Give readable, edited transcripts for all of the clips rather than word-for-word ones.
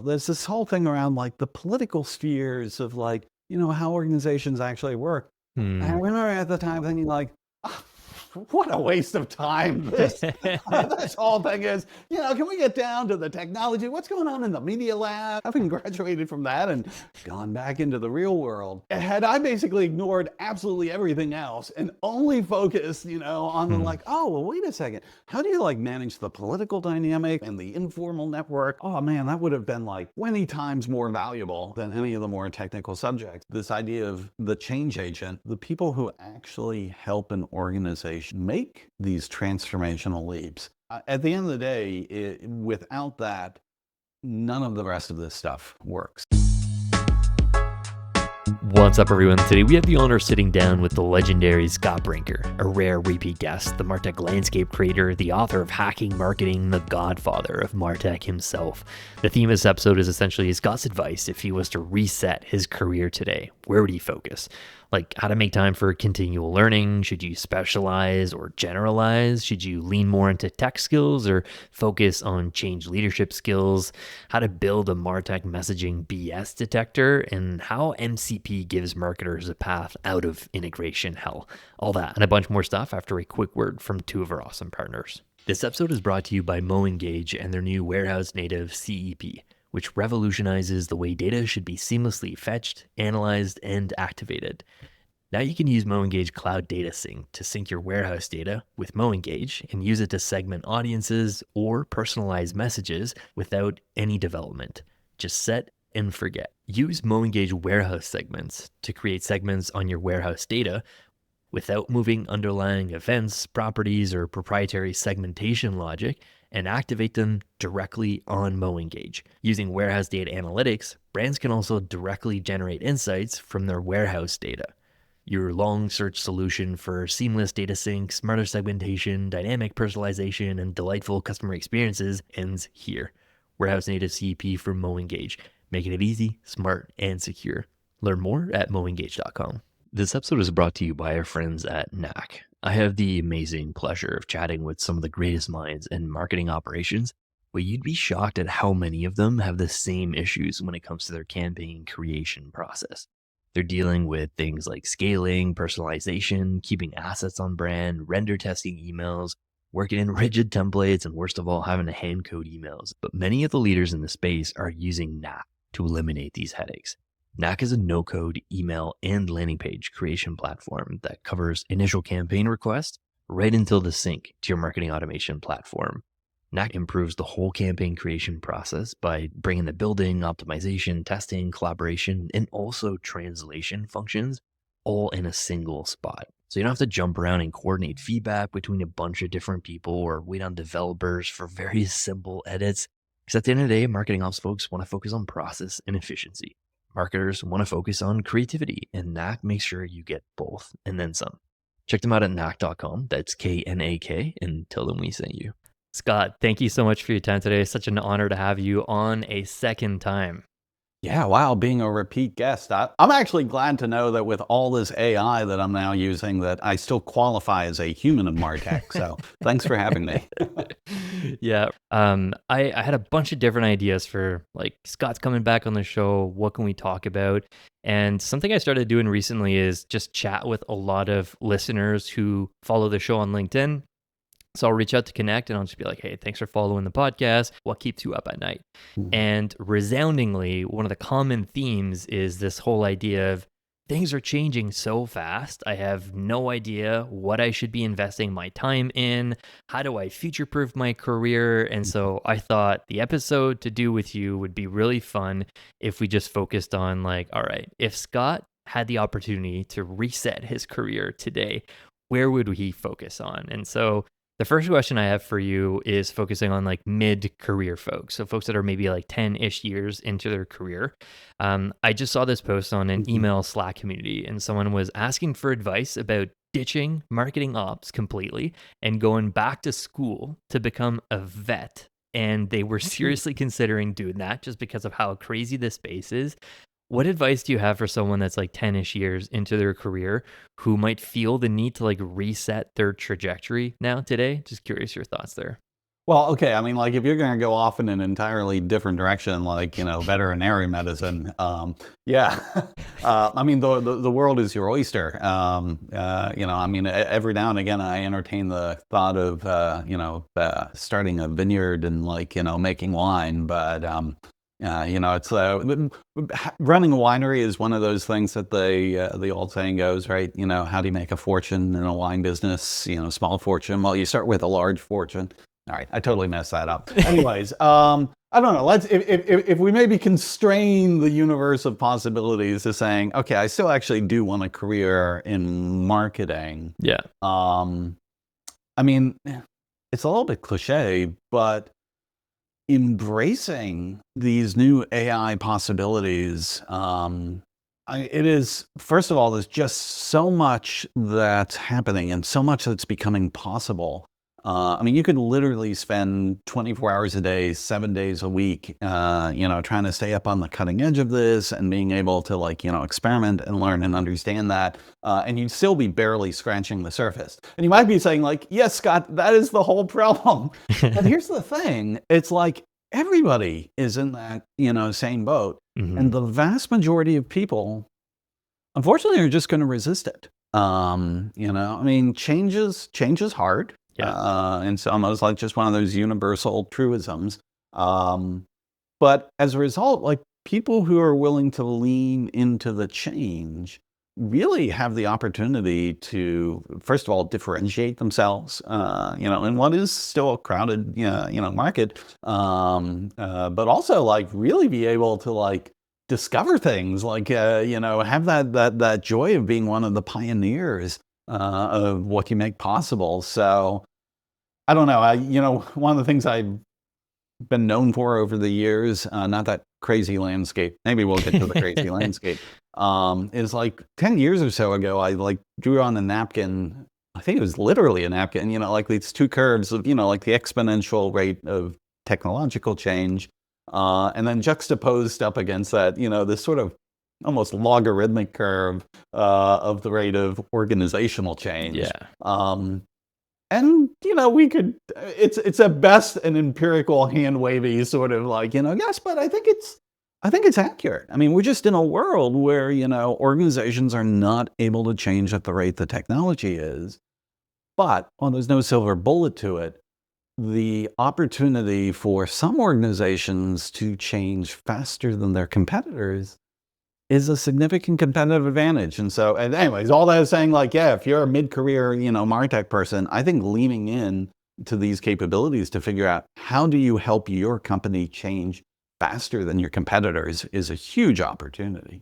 There's this whole thing around like the political spheres of like, how organizations actually work. And I Hmm. remember at the time thinking like, "Ah, what a waste of time this whole thing is. Can we get down to the technology? What's going on in the media lab? Having graduated from that and gone back into the real world, had I basically ignored absolutely everything else and only focused, on the Hmm. like, oh, well, wait a second. How do you like manage the political dynamic and the informal network? Oh man, that would have been like 20 times more valuable than any of the more technical subjects. This idea of the change agent, the people who actually help an organization make these transformational leaps. At the end of the day, without that, none of the rest of this stuff works. What's up, everyone? Today we have the honor of sitting down with the legendary Scott Brinker, a rare repeat guest, the Martech landscape creator, the author of Hacking Marketing, the godfather of Martech himself. The theme of this episode is essentially Scott's advice if he was to reset his career today. Where would he focus? Like how to make time for continual learning. Should you specialize or generalize? Should you lean more into tech skills or focus on change leadership skills? How to build a Martech messaging BS detector, and how MCP gives marketers a path out of integration hell. All that and a bunch more stuff after a quick word from two of our awesome partners. This episode is brought to you by MoEngage and their new warehouse native CEP, which revolutionizes the way data should be seamlessly fetched, analyzed, and activated. Now you can use MoEngage Cloud Data Sync to sync your warehouse data with MoEngage and use it to segment audiences or personalize messages without any development. Just set and forget. Use MoEngage warehouse segments to create segments on your warehouse data without moving underlying events, properties, or proprietary segmentation logic, and activate them directly on MoEngage. Using warehouse data analytics, brands can also directly generate insights from their warehouse data. Your long search solution for seamless data sync, smarter segmentation, dynamic personalization, and delightful customer experiences ends here. Warehouse native CEP from MoEngage, making it easy, smart, and secure. Learn more at moengage.com. This episode is brought to you by our friends at Knack. I have the amazing pleasure of chatting with some of the greatest minds in marketing operations, but you'd be shocked at how many of them have the same issues when it comes to their campaign creation process. They're dealing with things like scaling, personalization, keeping assets on brand, render testing emails, working in rigid templates, and worst of all, having to hand code emails. But many of the leaders in the space are using Knack to eliminate these headaches. Knack is a no-code email and landing page creation platform that covers initial campaign requests right until the sync to your marketing automation platform. Knack improves the whole campaign creation process by bringing the building, optimization, testing, collaboration, and also translation functions all in a single spot. So you don't have to jump around and coordinate feedback between a bunch of different people or wait on developers for very simple edits. Because at the end of the day, marketing ops folks want to focus on process and efficiency. Marketers want to focus on creativity, and Knack makes sure you get both and then some. Check them out at knack.com. That's KNAK, and tell them we sent you. Scott, thank you so much for your time today. It's such an honor to have you on a second time. Yeah, wow, being a repeat guest. I'm actually glad to know that with all this AI that I'm now using, that I still qualify as a human of Martech. So thanks for having me. Yeah. I had a bunch of different ideas for like Scott's coming back on the show. What can we talk about? And something I started doing recently is just chat with a lot of listeners who follow the show on LinkedIn. So I'll reach out to connect and I'll just be like, hey, thanks for following the podcast. What keeps you up at night? And resoundingly, one of the common themes is this whole idea of things are changing so fast. I have no idea what I should be investing my time in. How do I future proof my career? And so I thought the episode to do with you would be really fun if we just focused on like, all right, if Scott had the opportunity to reset his career today, where would he focus on? And so the first question I have for you is focusing on like mid-career folks. So folks that are maybe like 10-ish years into their career. I just saw this post on an email Slack community and someone was asking for advice about ditching marketing ops completely and going back to school to become a vet. And they were seriously considering doing that just because of how crazy this space is. What advice do you have for someone that's like 10-ish years into their career who might feel the need to like reset their trajectory now today? Just curious your thoughts there. Well, okay. I mean, like if you're going to go off in an entirely different direction, like, veterinary medicine, yeah. I mean, the world is your oyster. I mean, every now and again, I entertain the thought of, starting a vineyard and like, making wine. But, it's running a winery is one of those things that the old saying goes, right? How do you make a fortune in a wine business? Small fortune. Well, you start with a large fortune. All right, I totally messed that up. Anyways, I don't know. Let's if we maybe constrain the universe of possibilities to saying, okay, I still actually do want a career in marketing. Yeah. I mean, it's a little bit cliche, but embracing these new AI possibilities, it is, first of all, there's just so much that's happening and so much that's becoming possible. I mean, you could literally spend 24 hours a day, 7 days a week, trying to stay up on the cutting edge of this and being able to experiment and learn and understand that. And you'd still be barely scratching the surface. And you might be saying like, yes, Scott, that is the whole problem. But here's the thing. It's like everybody is in that, same boat. And the vast majority of people, unfortunately, are just going to resist it. I mean, change is hard. Yeah. And it's almost like just one of those universal truisms. But as a result, like people who are willing to lean into the change really have the opportunity to, first of all, differentiate themselves, in what is still a crowded, market, but also like really be able to like discover things, like, have that joy of being one of the pioneers of what you make possible. So I don't know. One of the things I've been known for over the years, not that crazy landscape. Maybe we'll get to the crazy landscape. Is like 10 years or so ago, I like drew on a napkin. I think it was literally a napkin, like these two curves of, like the exponential rate of technological change. And then juxtaposed up against that, this sort of almost logarithmic curve of the rate of organizational change. Yeah. And we could. It's at best an empirical hand wavy sort of like yes, but I think it's accurate. I mean, we're just in a world where organizations are not able to change at the rate the technology is. But while there's no silver bullet to it, the opportunity for some organizations to change faster than their competitors is a significant competitive advantage. And so, and anyways, all that is saying like, yeah, if you're a mid-career, Martech person, I think leaning in to these capabilities to figure out how do you help your company change faster than your competitors is a huge opportunity.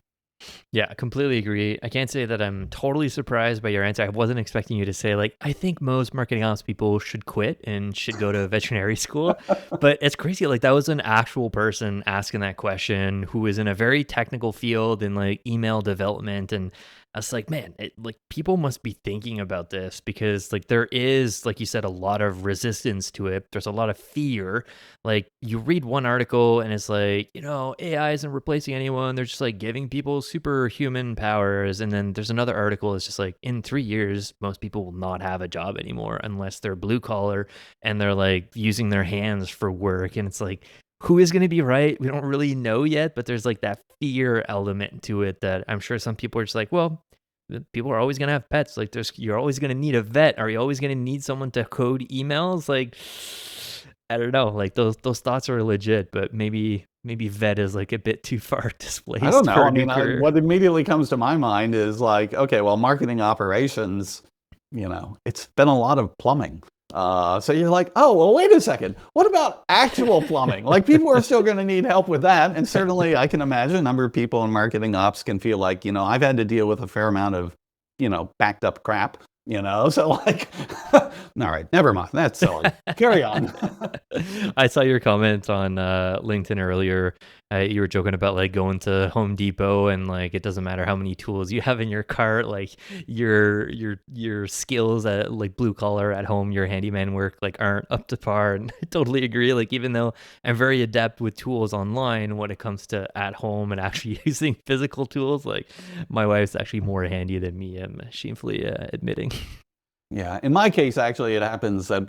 Yeah, completely agree. I can't say that I'm totally surprised by your answer. I wasn't expecting you to say like, I think most marketing ops people should quit and should go to veterinary school. But it's crazy. Like that was an actual person asking that question who is in a very technical field in like email development. And I was like, man, like people must be thinking about this because like there is, like you said, a lot of resistance to it. There's a lot of fear. Like you read one article and it's like, AI isn't replacing anyone. They're just like giving people superhuman powers. And then there's another article that's just like, in 3 years, most people will not have a job anymore unless they're blue collar and they're like using their hands for work. And it's like, who is going to be right? We don't really know yet, but there's like that fear element to it that I'm sure some people are just like, well, people are always going to have pets. Like you're always going to need a vet. Are you always going to need someone to code emails? Like, I don't know. Like those thoughts are legit, but maybe vet is like a bit too far I displaced don't know. for I a new mean, career. what immediately comes to my mind is like, okay, well, marketing operations, it's been a lot of plumbing. So you're like, oh, well, wait a second. What about actual plumbing? Like people are still going to need help with that. And certainly I can imagine a number of people in marketing ops can feel like, I've had to deal with a fair amount of, backed up crap, so like, all right, never mind. That's silly. Carry on. I saw your comment on LinkedIn earlier. You were joking about like going to Home Depot and like it doesn't matter how many tools you have in your cart, like your skills at like blue collar at home, your handyman work like aren't up to par. And I totally agree. Like even though I'm very adept with tools online, when it comes to at home and actually using physical tools, like my wife's actually more handy than me. I'm shamefully admitting. Yeah. In my case, actually, it happens that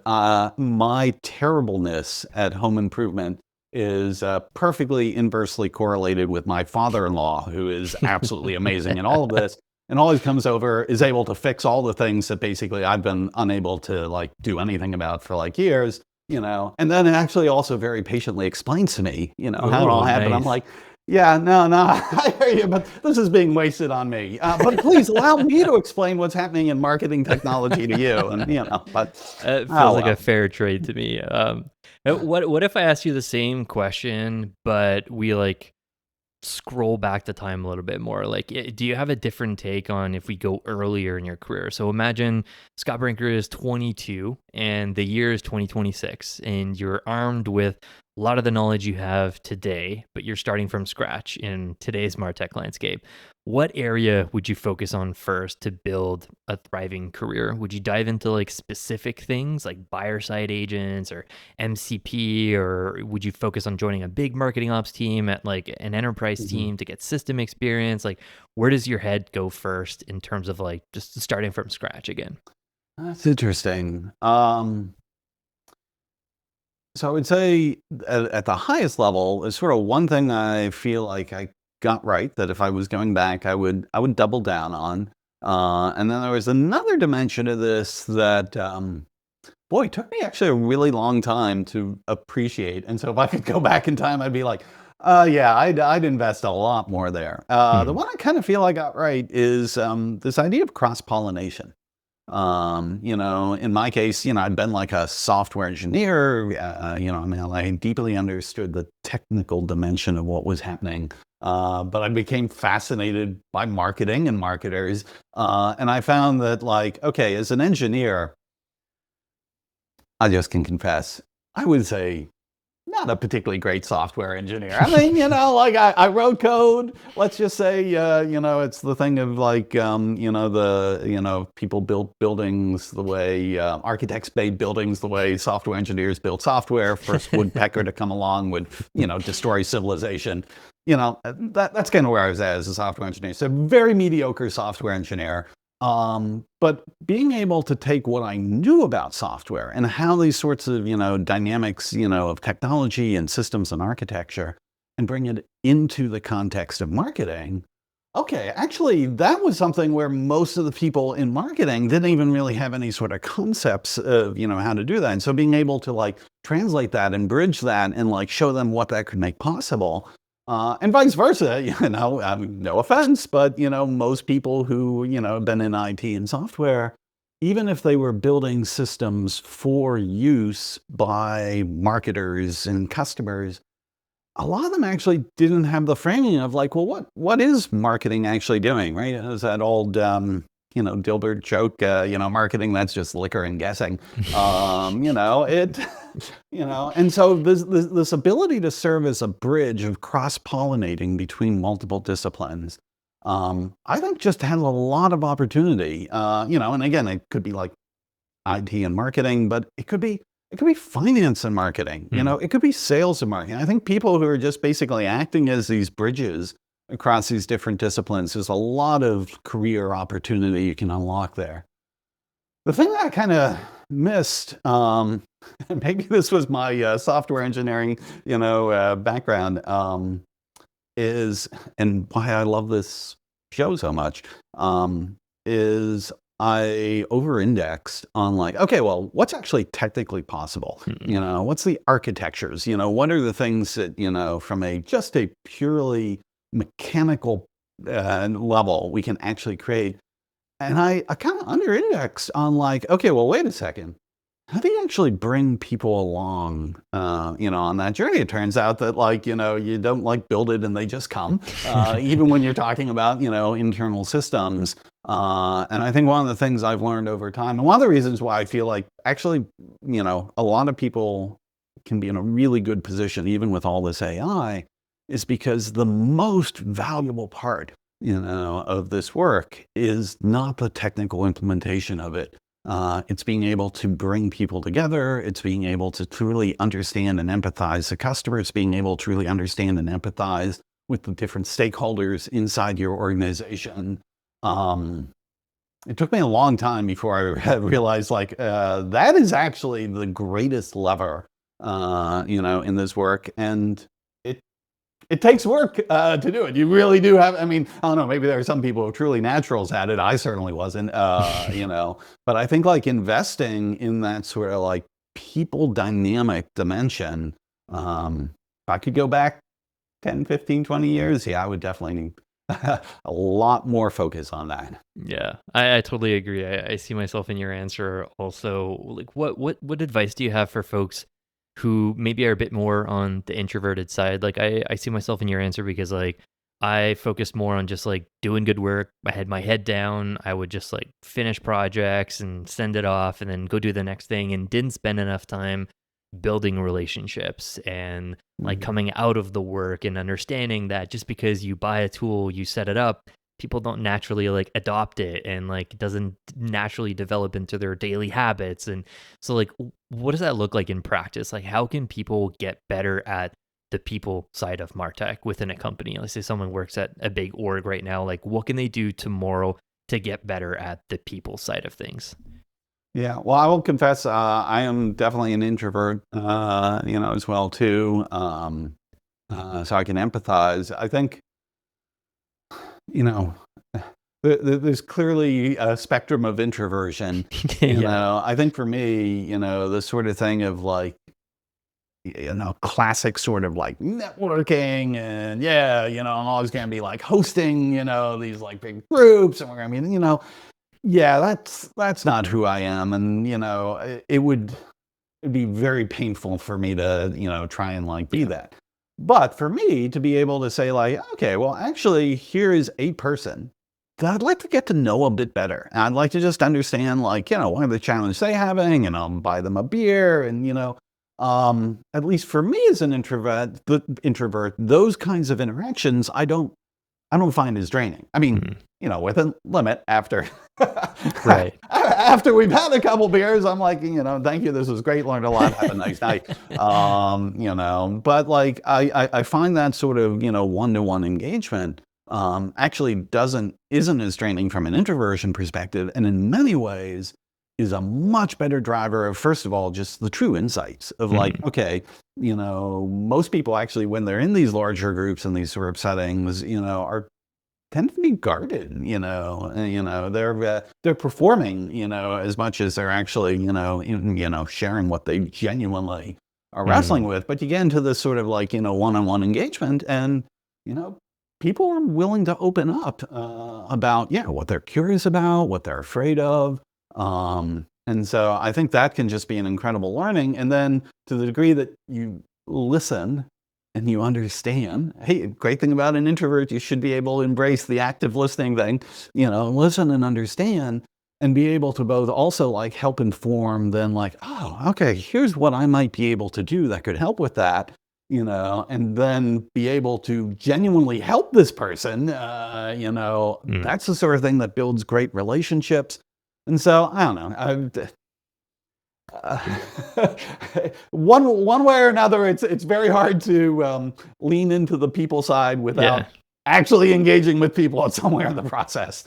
my terribleness at home improvement is perfectly inversely correlated with my father-in-law, who is absolutely amazing in all of this, and always comes over, is able to fix all the things that basically I've been unable to like do anything about for like years, and then actually also very patiently explains to me, how it all Oh, happened. I'm nice. like, yeah, no, no, I hear you, but this is being wasted on me. But please allow me to explain what's happening in marketing technology to you. And, but, It feels oh, like a well. fair trade to me. What if I asked you the same question, but we like scroll back the time a little bit more? Like, do you have a different take on if we go earlier in your career? So imagine Scott Brinker is 22 and the year is 2026, and you're armed with a lot of the knowledge you have today, but you're starting from scratch in today's Martech landscape. What area would you focus on first to build a thriving career? Would you dive into like specific things like buyer side agents or MCP, or would you focus on joining a big marketing ops team at like an enterprise Mhm. team to get system experience? Like, where does your head go first in terms of like just starting from scratch again? That's interesting. So I would say at the highest level is sort of one thing I feel like I got right that if I was going back, I would double down on. And then there was another dimension of this that boy, it took me actually a really long time to appreciate. And so if I could go back in time, I'd be like, yeah, I'd invest a lot more there. The Hmm. one I kind of feel I got right is this idea of cross pollination. In my case, I'd been like a software engineer. I mean, I deeply understood the technical dimension of what was happening. But I became fascinated by marketing and marketers. And I found that, like, okay, as an engineer, I just can confess, I would say not a particularly great software engineer. I mean, like I wrote code. Let's just say, it's the thing of like, people built buildings the way architects made buildings the way software engineers build software. First woodpecker to come along would, destroy civilization. That's kind of where I was at as a software engineer. So very mediocre software engineer. But being able to take what I knew about software and how these sorts of, dynamics, of technology and systems and architecture and bring it into the context of marketing. Okay, actually, that was something where most of the people in marketing didn't even really have any sort of concepts of, how to do that. And so being able to like translate that and bridge that and like show them what that could make possible and vice versa, no offense, but, most people who, have been in IT and software, even if they were building systems for use by marketers and customers, a lot of them actually didn't have the framing of like, well, what is marketing actually doing, right? It's that old, Dilbert joke, marketing, that's just liquor and guessing. It, and so this ability to serve as a bridge of cross-pollinating between multiple disciplines, I think just had a lot of opportunity, and again, it could be like IT and marketing, but it could be finance and marketing. Hmm. It could be sales and marketing. I think people who are just basically acting as these bridges across these different disciplines, there's a lot of career opportunity you can unlock there. The thing that I kind of missed, and maybe this was my software engineering, background, is and why I love this show so much, is I over-indexed on like, okay, well, what's actually technically possible? Hmm. What's the architectures? What are the things that, from just a purely mechanical level we can actually create? And I kind of under-indexed on like, okay, well, wait a second. How do you actually bring people along, on that journey? It turns out that like, you don't like build it and they just come, even when you're talking about, internal systems. And I think one of the things I've learned over time, and one of the reasons why I feel like actually, a lot of people can be in a really good position, even with all this AI, is because the most valuable part, of this work is not the technical implementation of it. It's being able to bring people together. It's being able to truly understand and empathize the customer. It's being able to truly understand and empathize with the different stakeholders inside your organization. Um, it took me a long time before I realized like that is actually the greatest lever, in this work, and it it takes work to do it. You really do have. I mean, I don't know. Maybe there are some people who are truly naturals at it. I certainly wasn't. But I think like investing in that sort of like people dynamic dimension. If I could go back 10, 15, 20 years, yeah, I would definitely need a lot more focus on that. Yeah, I totally agree. I see myself in your answer also. Like, what advice do you have for folks who maybe are a bit more on the introverted side? Like, I see myself in your answer because like I focused more on just like doing good work. I had my head down. I would just like finish projects and send it off and then go do the next thing, and didn't spend enough time building relationships and like Mhm. coming out of the work and understanding that just because you buy a tool, you set it up, people don't naturally like adopt it, and like it doesn't naturally develop into their daily habits. And so like what does that look like in practice? Like how can people get better at the people side of Martech within a company? Let's say someone works at a big org right now, like what can they do tomorrow to get better at the people side of things? Yeah, well, I will confess, I am definitely an introvert, as well too. So I can empathize. I think, you know, there's clearly a spectrum of introversion. Yeah. I think for me, the sort of thing of like, classic sort of like networking and yeah, I'm always going to be like hosting, these like big groups and we're going to be, yeah, that's not who I am. And, it'd be very painful for me to, try and like be Yeah. that. But for me to be able to say like, okay, well, actually, here is a person that I'd like to get to know a bit better. And I'd like to just understand like, what are the challenges they having, and I'll buy them a beer. And, at least for me as an introvert, those kinds of interactions, I don't find as draining. I mean, Mm. with a limit after Right. after we've had a couple beers, I'm like, thank you, this was great, learned a lot, have a nice night. But like I find that sort of, one-to-one engagement actually isn't as draining from an introversion perspective, and in many ways is a much better driver of, first of all, just the true insights of like, Mm. okay, most people actually, when they're in these larger groups and these sort of settings, are tend to be guarded. They're performing, as much as they're actually, sharing what they genuinely are wrestling Mm. with. But you get into this sort of like, one-on-one engagement, and you know, people are willing to open up about, yeah, what they're curious about, what they're afraid of. And so I think that can just be an incredible learning. And then to the degree that you listen and you understand, hey, great thing about an introvert, you should be able to embrace the active listening thing, listen and understand, and be able to both also like help inform, then like, oh, okay, here's what I might be able to do that could help with that, and then be able to genuinely help this person. Mm. That's the sort of thing that builds great relationships. And so I don't know. Uh, one way or another, it's very hard to lean into the people side Yeah. without actually engaging with people somewhere in the process.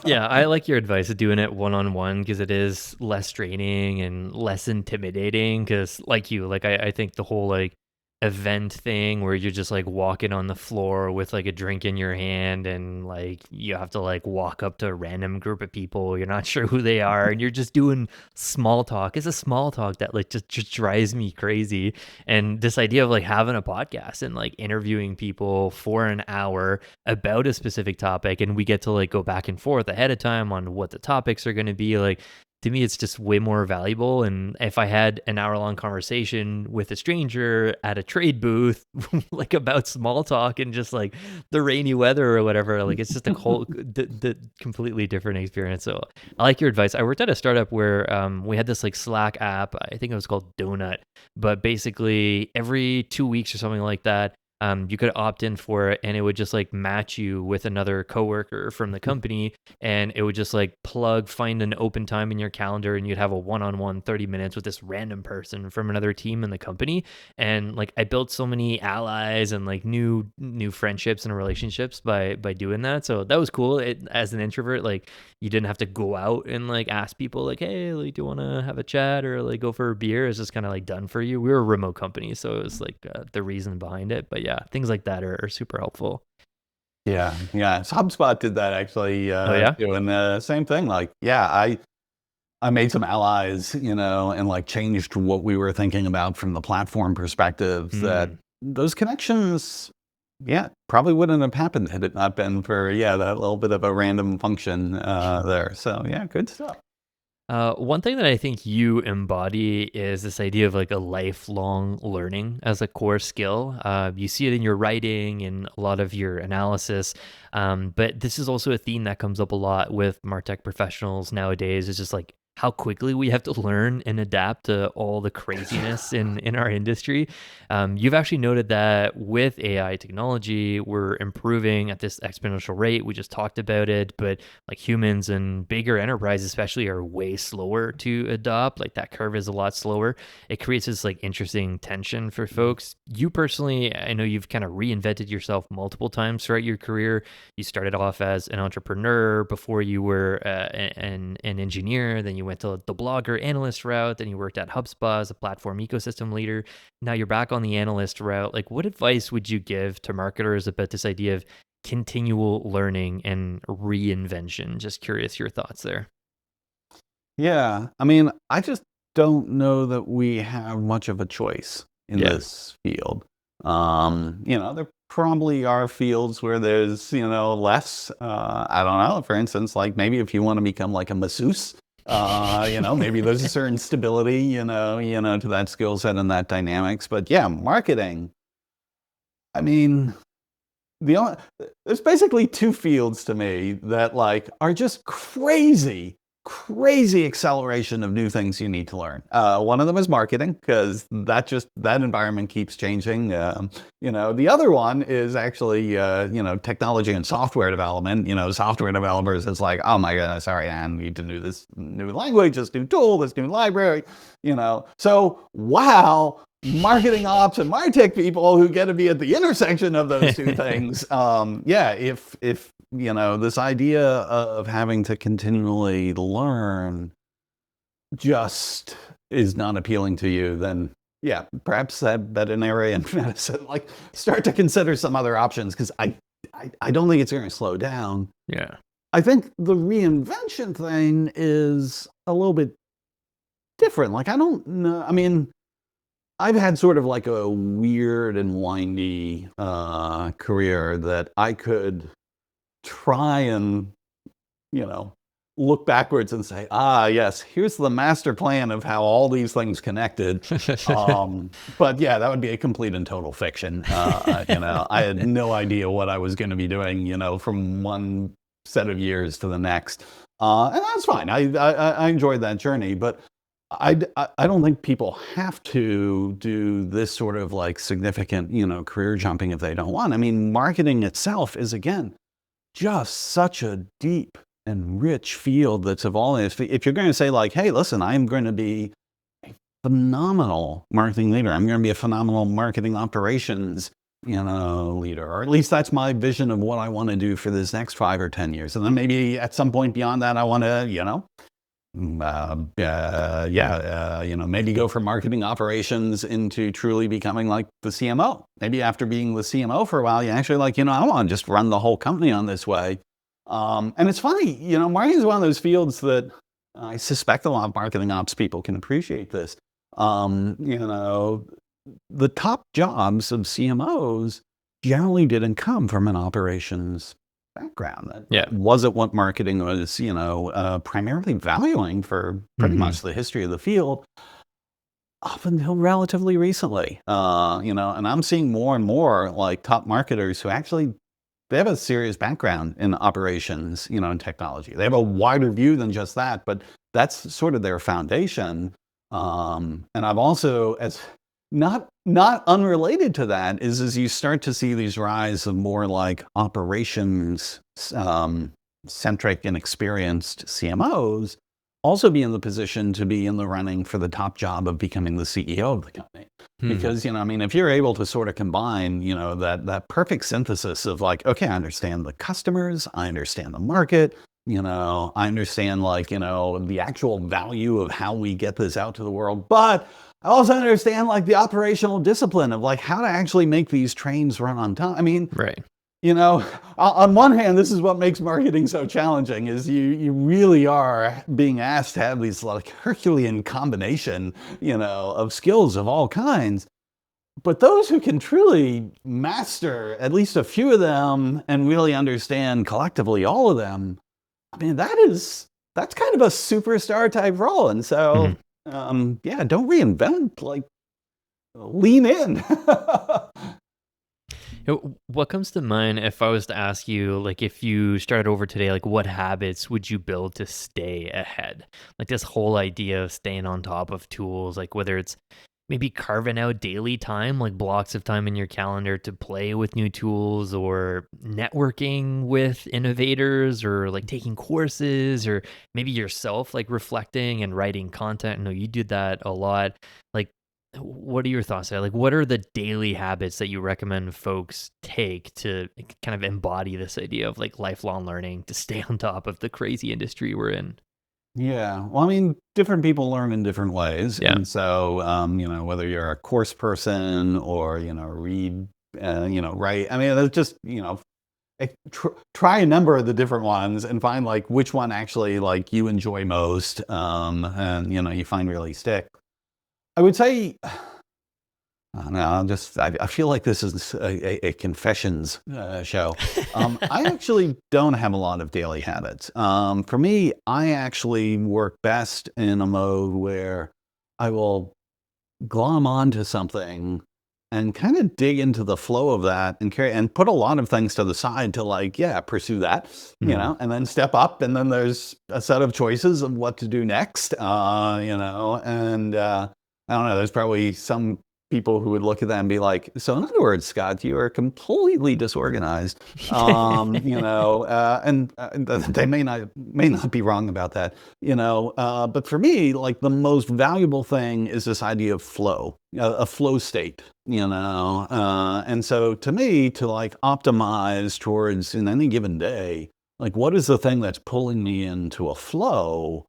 Yeah, I like your advice of doing it one on one because it is less draining and less intimidating. Because, like you, like I think the whole like event thing where you're just like walking on the floor with like a drink in your hand and like you have to like walk up to a random group of people, you're not sure who they are, and you're just doing small talk. It's a small talk that like just drives me crazy. And this idea of like having a podcast and like interviewing people for an hour about a specific topic, and we get to like go back and forth ahead of time on what the topics are going to be, like to me it's just way more valuable. And if I had an hour long conversation with a stranger at a trade booth like about small talk and just like the rainy weather or whatever, like it's just a whole the completely different experience. So I like your advice. I worked at a startup where we had this like Slack app, I think it was called Donut, but basically every 2 weeks or something like that, you could opt in for it, and it would just like match you with another coworker from the company, and it would just like find an open time in your calendar, and you'd have a one-on-one 30 minutes with this random person from another team in the company. And like I built so many allies and like new friendships and relationships by doing that. So that was cool. It, as an introvert, like you didn't have to go out and like ask people like, hey, like do you want to have a chat or like go for a beer? It's just kind of like done for you. We were a remote company, so it was like the reason behind it. But yeah, things like that are super helpful. Yeah. So HubSpot did that actually Oh yeah. too, and the same thing. Like, yeah, I made some allies, and like changed what we were thinking about from the platform perspective. That Mm. those connections, yeah, probably wouldn't have happened had it not been for that little bit of a random function there. So yeah, good stuff. One thing that I think you embody is this idea of like a lifelong learning as a core skill. You see it in your writing and a lot of your analysis. But this is also a theme that comes up a lot with MarTech professionals nowadays. It's just like how quickly we have to learn and adapt to all the craziness in our industry. You've actually noted that with AI technology, we're improving at this exponential rate. We just talked about it, but like humans and bigger enterprises especially are way slower to adopt. Like that curve is a lot slower. It creates this like interesting tension for folks. You personally, I know you've kind of reinvented yourself multiple times throughout your career. You started off as an entrepreneur before you were an engineer. Then you went to the blogger analyst route. Then you worked at HubSpot as a platform ecosystem leader. Now you're back on the analyst route. Like, what advice would you give to marketers about this idea of continual learning and reinvention? Just curious your thoughts there. Yeah, I mean, I just don't know that we have much of a choice in Yeah. this field. There probably are fields where there's, less. I don't know. For instance, like maybe if you want to become like a masseuse, maybe there's a certain stability, to that skill set and that dynamics. But yeah, marketing. I mean, the only, there's basically two fields to me that like are just crazy acceleration of new things you need to learn. One of them is marketing, because that environment keeps changing. The other one is actually technology and software development. Software developers, it's like, oh my goodness, sorry, I need to do this new language, this new tool, this new library. So wow. Marketing ops and Martech people who get to be at the intersection of those two things. If this idea of having to continually learn just is not appealing to you, then yeah, perhaps that veterinarian medicine, like start to consider some other options, because I don't think it's going to slow down. Yeah. I think the reinvention thing is a little bit different. Like, I don't know. I mean, I've had sort of like a weird and windy career that I could try and, look backwards and say, yes, here's the master plan of how all these things connected. But yeah, that would be a complete and total fiction. I had no idea what I was going to be doing, from one set of years to the next. And that's fine. I enjoyed that journey, but I don't think people have to do this sort of like significant, career jumping if they don't want. I mean, marketing itself is, again, just such a deep and rich field that's evolving. If you're going to say like, hey, listen, I'm going to be a phenomenal marketing leader, I'm going to be a phenomenal marketing operations, leader, or at least that's my vision of what I want to do for this next 5 or 10 years. And then maybe at some point beyond that, I want to, maybe go from marketing operations into truly becoming like the CMO. Maybe after being the CMO for a while, you actually like, I want to just run the whole company on this way. And it's funny, marketing is one of those fields that I suspect a lot of marketing ops people can appreciate this. The top jobs of CMOs generally didn't come from an operations background. That Yeah. wasn't what marketing was, primarily valuing for pretty much the history of the field up until relatively recently. And I'm seeing more and more like top marketers who actually, they have a serious background in operations, and technology. They have a wider view than just that, but that's sort of their foundation. And I've also, as not not unrelated to that is as you start to see these rise of more like operations centric and experienced CMOs also be in the position to be in the running for the top job of becoming the CEO of the company. Because, I mean, if you're able to sort of combine, that perfect synthesis of like, okay, I understand the customers, I understand the market, I understand like, the actual value of how we get this out to the world, but I also understand like the operational discipline of like how to actually make these trains run on time. I mean, Right. On one hand, this is what makes marketing so challenging is you really are being asked to have these like Herculean combination, of skills of all kinds. But those who can truly master at least a few of them and really understand collectively all of them, I mean, that's kind of a superstar type role. And so, don't reinvent, like lean in. What comes to mind if I was to ask you, like, if you started over today, like, what habits would you build to stay ahead? Like, this whole idea of staying on top of tools, like, whether it's maybe carving out daily time, like blocks of time in your calendar to play with new tools, or networking with innovators, or like taking courses, or maybe yourself, like reflecting and writing content. I know you do that a lot. Like, what are your thoughts there? Like, what are the daily habits that you recommend folks take to kind of embody this idea of like lifelong learning to stay on top of the crazy industry we're in? Yeah. Well, I mean, different people learn in different ways. Yeah. And so, whether you're a course person or, read, write, I mean, it's just, try a number of the different ones and find like which one actually like you enjoy most. And, you find really stick. I would say, I don't know, I feel like this is a confessions show. I actually don't have a lot of daily habits. For me, I actually work best in a mode where I will glom onto something and kind of dig into the flow of that and put a lot of things to the side to like, pursue that, and then step up. And then there's a set of choices of what to do next, and I don't know, there's probably some people who would look at that and be like, so in other words, Scott, you are completely disorganized. And they may not be wrong about that, but for me, like the most valuable thing is this idea of flow, a flow state, and so to me, to like optimize towards in any given day, like what is the thing that's pulling me into a flow,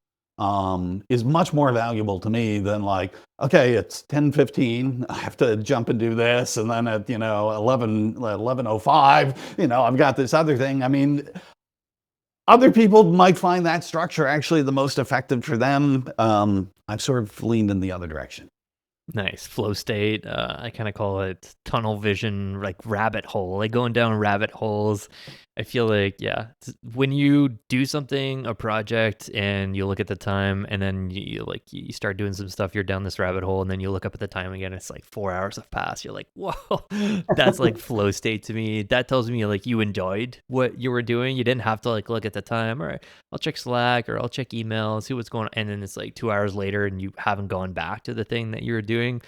is much more valuable to me than like, okay, it's 10:15, I have to jump and do this, and then at 11:05, I've got this other thing. I mean, other people might find that structure actually the most effective for them. I've sort of leaned in the other direction. Nice. Flow state. I kind of call it tunnel vision, like rabbit hole, like going down rabbit holes. I feel like, when you do something, a project, and you look at the time, and then you start doing some stuff, you're down this rabbit hole, and then you look up at the time again, it's like 4 hours have passed. You're like, whoa, that's like flow state to me. That tells me like you enjoyed what you were doing. You didn't have to like look at the time. All right, I'll check Slack or I'll check email, see what's going on. And then it's like 2 hours later and you haven't gone back to the thing that you were doing.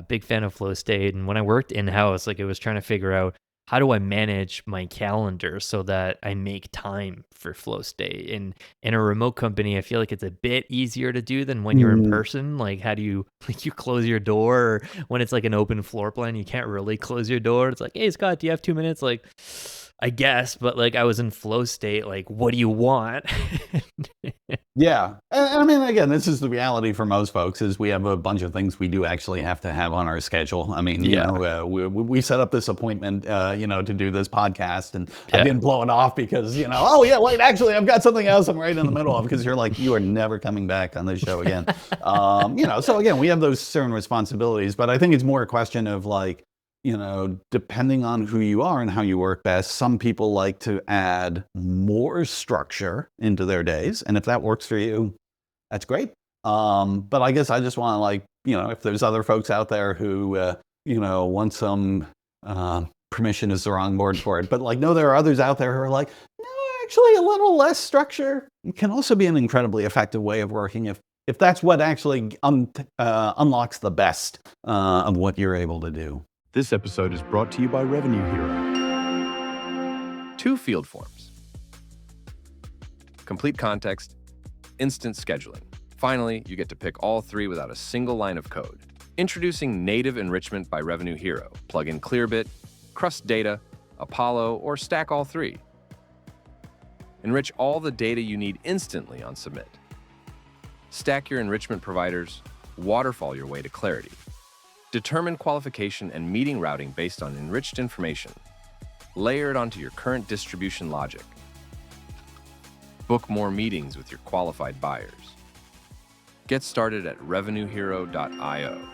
Big fan of flow state. And when I worked in-house, like it was trying to figure out, how do I manage my calendar so that I make time for flow state? And in a remote company, I feel like it's a bit easier to do than when you're in person. Like, how do you, like, you close your door? Or when it's like an open floor plan, you can't really close your door. It's like, hey, Scott, do you have 2 minutes? Like, I guess, but like I was in flow state. Like, what do you want? Yeah. And I mean, again, this is the reality for most folks is we have a bunch of things we do actually have to have on our schedule. I mean, we set up this appointment, to do this podcast, and I didn't blow it off because, wait, actually, I've got something else I'm right in the middle of, because you're like, you are never coming back on this show again. So again, we have those certain responsibilities, but I think it's more a question of like, depending on who you are and how you work best, some people like to add more structure into their days. And if that works for you, that's great. But I guess I just want to like, if there's other folks out there who, want some, permission is the wrong word for it, but like, no, there are others out there who are like, no, actually a little less structure can also be an incredibly effective way of working if if that's what actually unlocks the best of what you're able to do. This episode is brought to you by Revenue Hero. 2 field forms. Complete context, instant scheduling. Finally, you get to pick all 3 without a single line of code. Introducing native enrichment by Revenue Hero. Plug in Clearbit, Crust Data, Apollo, or stack all 3. Enrich all the data you need instantly on submit. Stack your enrichment providers, waterfall your way to clarity. Determine qualification and meeting routing based on enriched information. Layer it onto your current distribution logic. Book more meetings with your qualified buyers. Get started at revenuehero.io.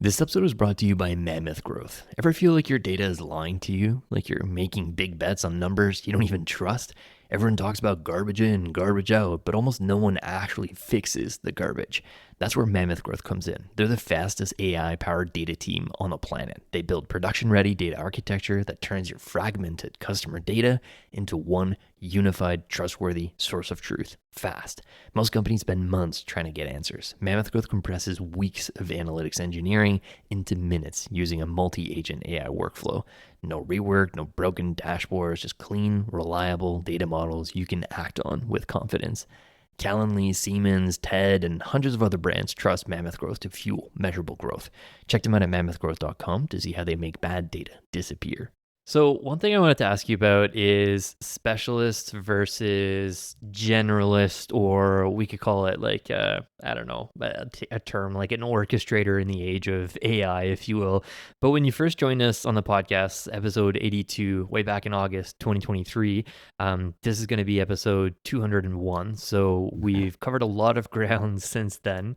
This episode was brought to you by Mammoth Growth. Ever feel like your data is lying to you? Like you're making big bets on numbers you don't even trust? Everyone talks about garbage in, garbage out, but almost no one actually fixes the garbage. That's where Mammoth Growth comes in. They're the fastest AI-powered data team on the planet. They build production-ready data architecture that turns your fragmented customer data into one unified, trustworthy source of truth, fast. Most companies spend months trying to get answers. Mammoth Growth compresses weeks of analytics engineering into minutes using a multi-agent AI workflow. No rework, no broken dashboards, just clean, reliable data models you can act on with confidence. Calendly, Siemens, TED, and hundreds of other brands trust Mammoth Growth to fuel measurable growth. Check them out at mammothgrowth.com to see how they make bad data disappear. So one thing I wanted to ask you about is specialist versus generalist, or we could call it like, I don't know, a term like an orchestrator in the age of AI, if you will. But when you first joined us on the podcast, episode 82, way back in August 2023, this is going to be episode 201. So we've covered a lot of ground since then.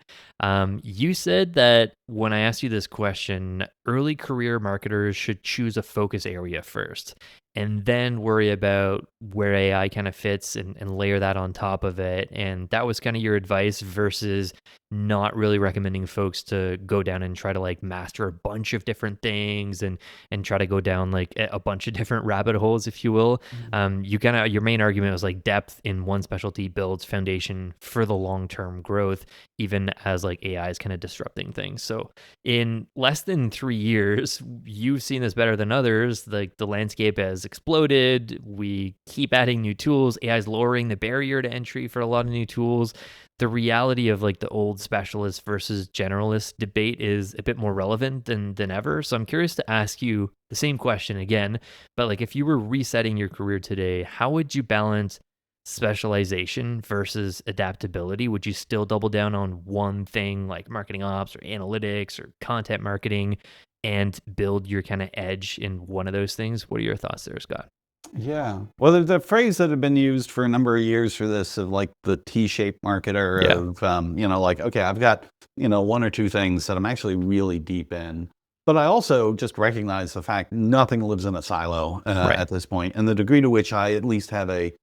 You said that when I asked you this question, early career marketers should choose a focus area first and then worry about where AI kind of fits and layer that on top of it. And that was kind of your advice versus not really recommending folks to go down and try to like master a bunch of different things and try to go down like a bunch of different rabbit holes, if you will. You kind of, your main argument was like depth in one specialty builds foundation for the long-term growth, even as like AI is kind of disrupting things. So in less than 3 years, you've seen this better than others. Like the landscape has exploded. We keep adding new tools. AI is lowering the barrier to entry for a lot of new tools. The reality of like the old specialist versus generalist debate is a bit more relevant than ever. So I'm curious to ask you the same question again, but like if you were resetting your career today, how would you balance specialization versus adaptability? Would you still double down on one thing like marketing ops or analytics or content marketing and build your kind of edge in one of those things? What are your thoughts there, Scott? Yeah. Well, there's a phrase that had been used for a number of years for this of like the T-shaped marketer of, like, okay, I've got, 1 or 2 things that I'm actually really deep in. But I also just recognize the fact nothing lives in a silo at this point. And the degree to which I at least have a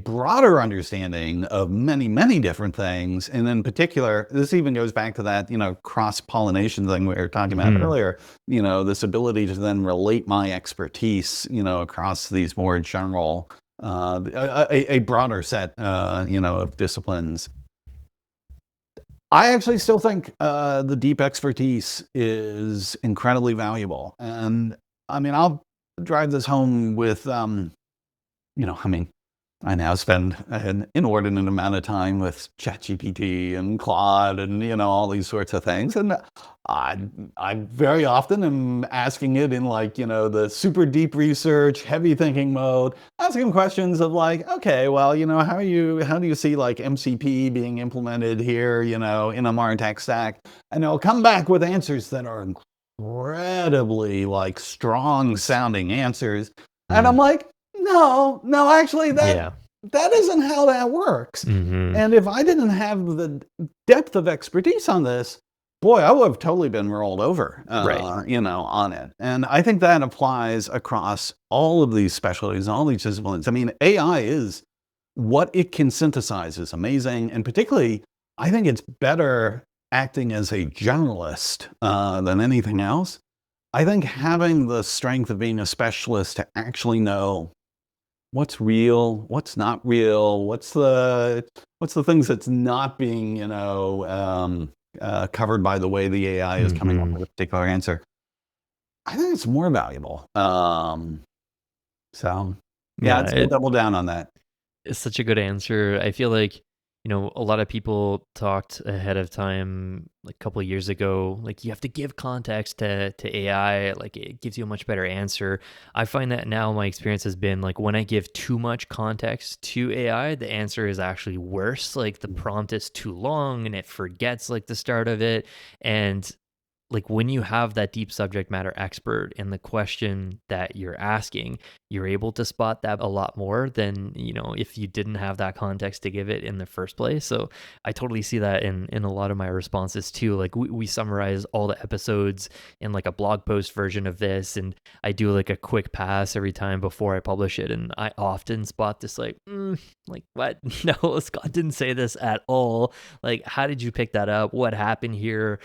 broader understanding of many, many different things. And in particular, this even goes back to that, cross-pollination thing we were talking about earlier, this ability to then relate my expertise, across these more general, a broader set, of disciplines. I actually still think the deep expertise is incredibly valuable. And I mean, I'll drive this home with, I now spend an inordinate amount of time with ChatGPT and Claude and, all these sorts of things. And I very often am asking it in like, the super deep research, heavy thinking mode, asking questions of like, okay, well, how do you see like MCP being implemented here, in a Martech stack? And it'll come back with answers that are incredibly like strong sounding answers. And I'm like, no, actually that isn't how that works. And if I didn't have the depth of expertise on this, boy, I would have totally been rolled over, on it. And I think that applies across all of these specialties, all these disciplines. I mean, AI is what it can synthesize is amazing. And particularly, I think it's better acting as a generalist than anything else. I think having the strength of being a specialist to actually know what's real, what's not real, what's the things that's not being, covered by the way the AI is coming up Hmm. with a particular answer. I think it's more valuable. So yeah, Yeah, I'd say double down on that. it's such a good answer. I feel like, a lot of people talked ahead of time, like a couple of years ago, like you have to give context to AI, like it gives you a much better answer. I find that now my experience has been like when I give too much context to AI, the answer is actually worse. Like the prompt is too long and it forgets like the start of it. And like when you have that deep subject matter expert in the question that you're asking, you're able to spot that a lot more than, if you didn't have that context to give it in the first place. So I totally see that in a lot of my responses too. Like we summarize all the episodes in like a blog post version of this, and I do like a quick pass every time before I publish it. And I often spot this like what? No, Scott didn't say this at all. Like, how did you pick that up? What happened here?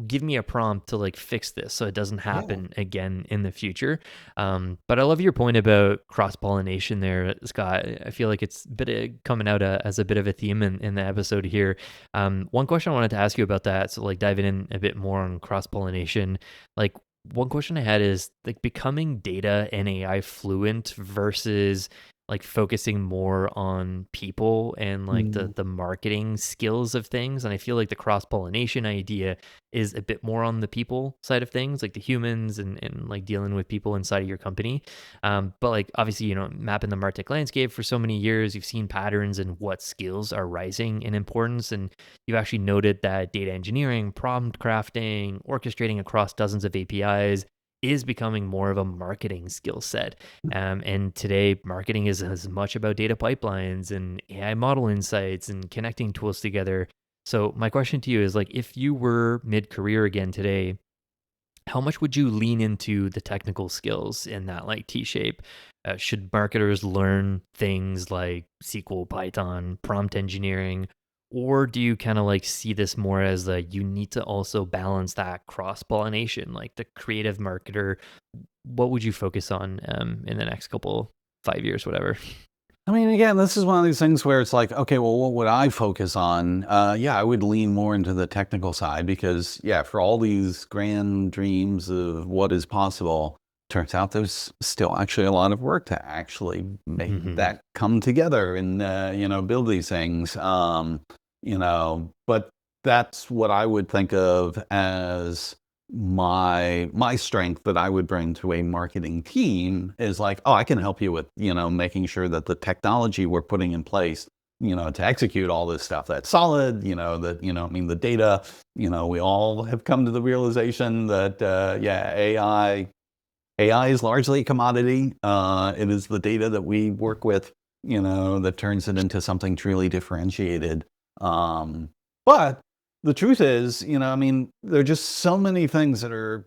Give me a prompt to like fix this so it doesn't Yeah. happen again in the future. But I love your point about cross pollination there, Scott. I feel like it's a bit coming out as a bit of a theme in the episode here. One question I wanted to ask you about that, so like diving in a bit more on cross pollination, like one question I had is like becoming data and AI fluent versus like focusing more on people and like the Mm. the marketing skills of things. And I feel like the cross pollination idea is a bit more on the people side of things, like the humans and like dealing with people inside of your company. But like obviously, mapping the Martech landscape for so many years, you've seen patterns and what skills are rising in importance. And you've actually noted that data engineering, prompt crafting, orchestrating across dozens of APIs is becoming more of a marketing skill set. And today, marketing is as much about data pipelines and AI model insights and connecting tools together. So, my question to you is like, if you were mid career again today, how much would you lean into the technical skills in that like T shape? Should marketers learn things like SQL, Python, prompt engineering, or do you kind of like see this more as like you need to also balance that cross pollination, like the creative marketer? What would you focus on in the next couple 5 years, whatever? I mean, again, this is one of these things where it's like, okay, well, what would I focus on? Yeah, I would lean more into the technical side because, yeah, for all these grand dreams of what is possible, turns out there's still actually a lot of work to actually make Hmm. that come together and, build these things. But that's what I would think of as my strength that I would bring to a marketing team is like, oh, I can help you with, making sure that the technology we're putting in place, to execute all this stuff that's solid, I mean, the data, we all have come to the realization that, yeah, AI is largely a commodity. It is the data that we work with, that turns it into something truly differentiated. But the truth is, I mean, there are just so many things that are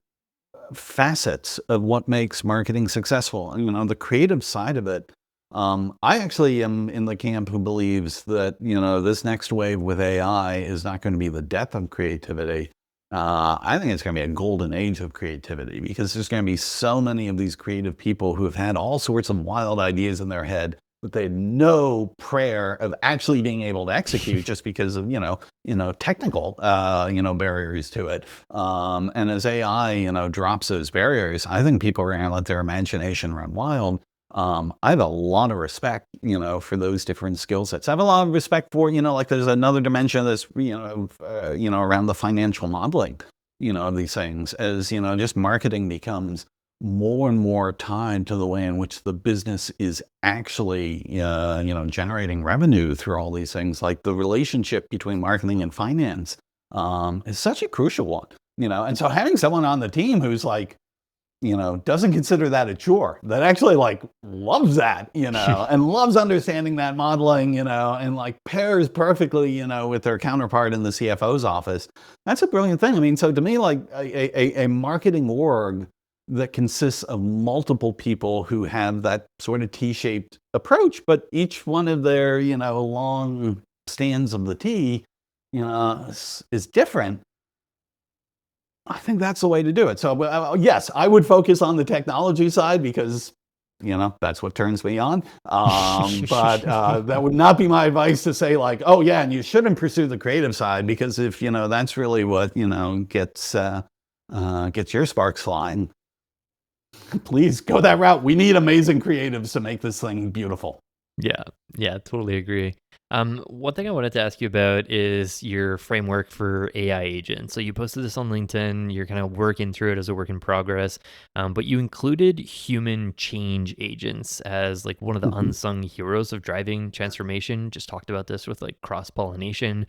facets of what makes marketing successful. And, the creative side of it. I actually am in the camp who believes that, this next wave with AI is not going to be the death of creativity. I think it's going to be a golden age of creativity because there's going to be so many of these creative people who have had all sorts of wild ideas in their head, but they had no prayer of actually being able to execute just because of, technical, barriers to it. And as AI, drops those barriers, I think people are going to let their imagination run wild. I have a lot of respect, for those different skill sets. I have a lot of respect for, like there's another dimension of this, around the financial modeling, of these things as, just marketing becomes more and more tied to the way in which the business is actually, generating revenue through all these things. Like the relationship between marketing and finance, is such a crucial one, and so having someone on the team who's like, doesn't consider that a chore, that actually like loves that, and loves understanding that modeling, and like pairs perfectly, with their counterpart in the CFO's office. That's a brilliant thing. I mean, so to me, like a marketing org that consists of multiple people who have that sort of T-shaped approach, but each one of their, long stands of the T, is different. I think that's the way to do it. So, yes, I would focus on the technology side because that's what turns me on. But that would not be my advice to say like, oh yeah, and you shouldn't pursue the creative side, because if that's really what gets your sparks flying, please go that route. We need amazing creatives to make this thing beautiful. Yeah, totally agree. One thing I wanted to ask you about is your framework for AI agents. So you posted this on LinkedIn. You're kind of working through it as a work in progress, but you included human change agents as like one of the unsung heroes of driving transformation. Just talked about this with like cross pollination.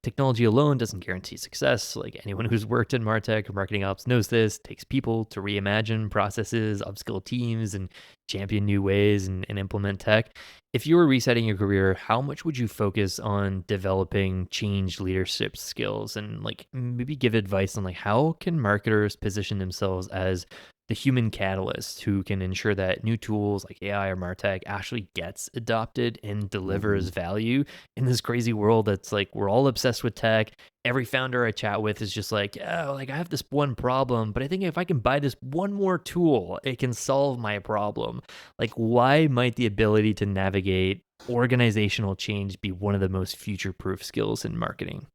Technology alone doesn't guarantee success. Like anyone who's worked in Martech or marketing ops knows this. It takes people to reimagine processes, upskill teams, and champion new ways and implement tech. If you were resetting your career, how much would you focus on developing change leadership skills, and like maybe give advice on like how can marketers position themselves as the human catalyst who can ensure that new tools like AI or Martech actually gets adopted and delivers value in this crazy world that's like we're all obsessed with tech. Every founder I chat with is just like, oh, like I have this one problem, but I think if I can buy this one more tool, it can solve my problem. Like, why might the ability to navigate organizational change be one of the most future-proof skills in marketing?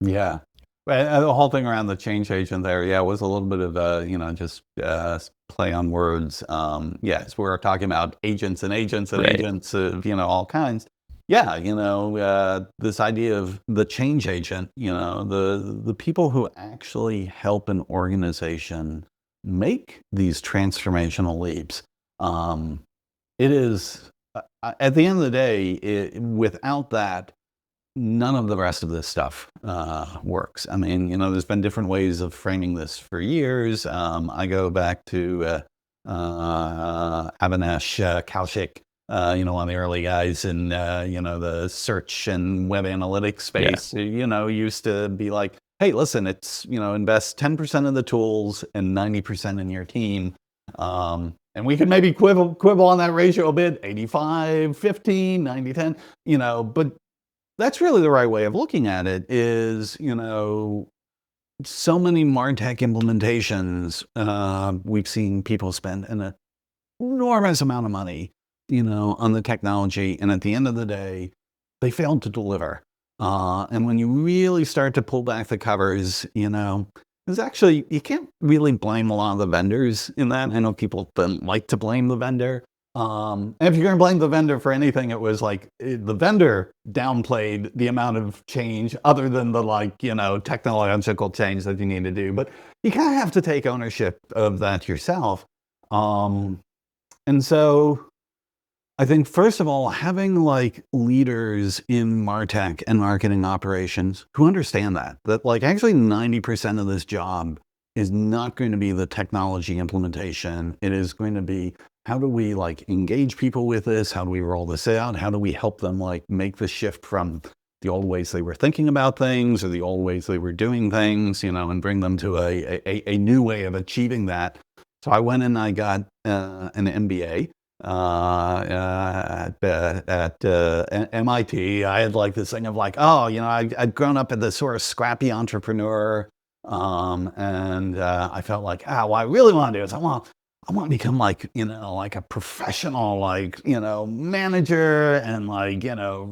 Yeah. The whole thing around the change agent there, yeah, was a little bit of just play on words. Yes, we're talking about agents and agents and Right. agents of, all kinds. Yeah, this idea of the change agent, the people who actually help an organization make these transformational leaps. It is, at the end of the day, without that, none of the rest of this stuff works. I mean, there's been different ways of framing this for years. I go back to Avinash Kaushik, one of the early guys in, the search and web analytics space, who, used to be like, hey, listen, it's, invest 10% of the tools and 90% in your team. And we could maybe quibble on that ratio a bit, 85-15, 90-10, but that's really the right way of looking at it. Is so many Martech implementations, we've seen people spend an enormous amount of money, on the technology, and at the end of the day, they failed to deliver. And when you really start to pull back the covers, there's actually, you can't really blame a lot of the vendors in that. I know people don't like to blame the vendor. And if you're going to blame the vendor for anything, it was like the vendor downplayed the amount of change other than the technological change that you need to do. But you kind of have to take ownership of that yourself. And so I think, first of all, having leaders in Martech and marketing operations who understand that actually 90% of this job is not going to be the technology implementation. It is going to be, how do we engage people with this? How do we roll this out? How do we help them make the shift from the old ways they were thinking about things or the old ways they were doing things, and bring them to a new way of achieving that. So I went and I got an MBA at MIT. I had this thing of I'd grown up as this sort of scrappy entrepreneur, and I felt what I really want to do is I want to become a professional, manager and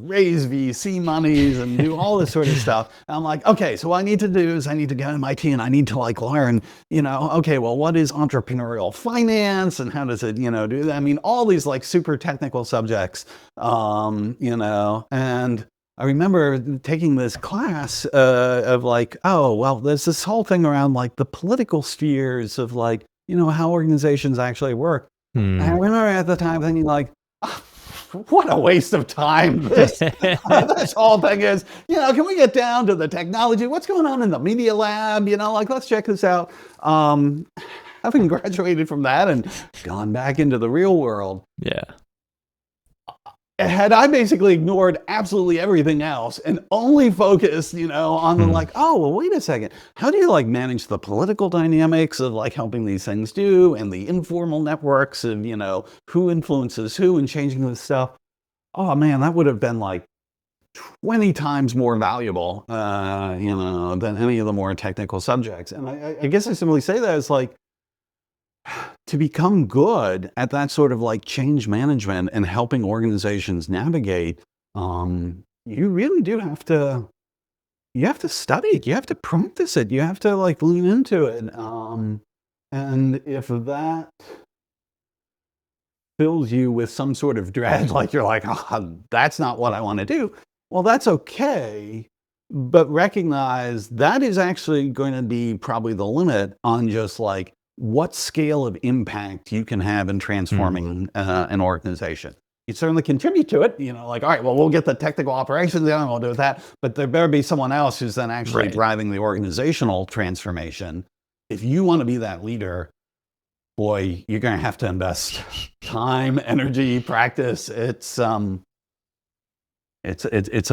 raise VC monies and do all this sort of stuff. And I'm like, okay, so what I need to do is I need to go to MIT and I need to learn, okay, well, what is entrepreneurial finance and how does it, do that? I mean, all these super technical subjects, and I remember taking this class of oh, well, there's this whole thing around the political spheres of how organizations actually work. And I remember at the time thinking what a waste of time this whole thing is. Can we get down to the technology? What's going on in the media lab? Let's check this out. Having graduated from that and gone back into the real world. Yeah. Had I basically ignored absolutely everything else and only focused, on the oh, well, wait a second. How do you manage the political dynamics of helping these things do and the informal networks of, who influences who and changing this stuff? Oh man, that would have been 20 times more valuable, than any of the more technical subjects. And I guess I simply say that as to become good at that sort of like change management and helping organizations navigate, you really do have to, you have to study it. You have to practice it. You have to like lean into it. And if that fills you with some sort of dread, like you're like, oh, that's not what I want to do. Well, that's okay. But recognize that is actually going to be probably the limit on just like what scale of impact you can have in transforming an organization. You certainly contribute to it, like, all right, well, we'll get the technical operations done, we'll do that. But there better be someone else who's then actually driving the organizational transformation. If you want to be that leader, boy, you're going to have to invest time, energy, practice. It's a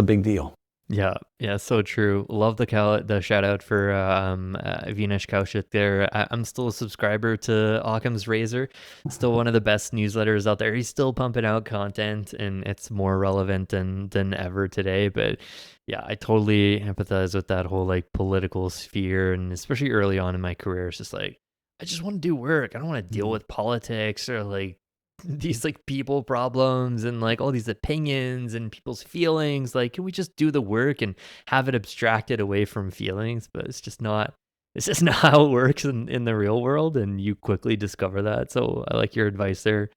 big deal. Yeah, so true. Love the shout out for Vinesh Kaushik there. I'm still a subscriber to Occam's Razor. Still one of the best newsletters out there. He's still pumping out content, and it's more relevant than ever today. But yeah, I totally empathize with that whole like political sphere, and especially early on in my career, it's just like I just want to do work. I don't want to deal with politics or like these like people problems and like all these opinions and people's feelings. Like, can we just do the work and have it abstracted away from feelings? But it's just not how it works in the real world, and you quickly discover that. So I like your advice there.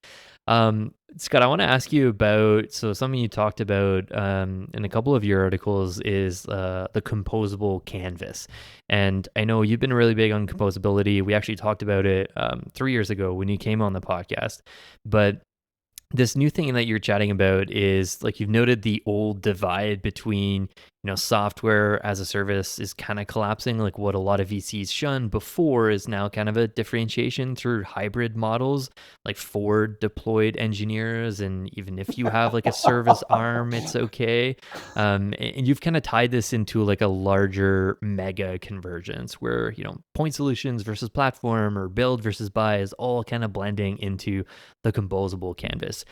Scott, I want to ask you about, so something you talked about in a couple of your articles is the composable canvas. And I know you've been really big on composability. We actually talked about it 3 years ago when you came on the podcast. But this new thing that you're chatting about is like you've noted the old divide between software as a service is kind of collapsing. Like what a lot of VCs shunned before is now kind of a differentiation through hybrid models, like forward deployed engineers, and even if you have like a service arm, it's okay. And you've kind of tied this into like a larger mega convergence where point solutions versus platform or build versus buy is all kind of blending into the composable canvas.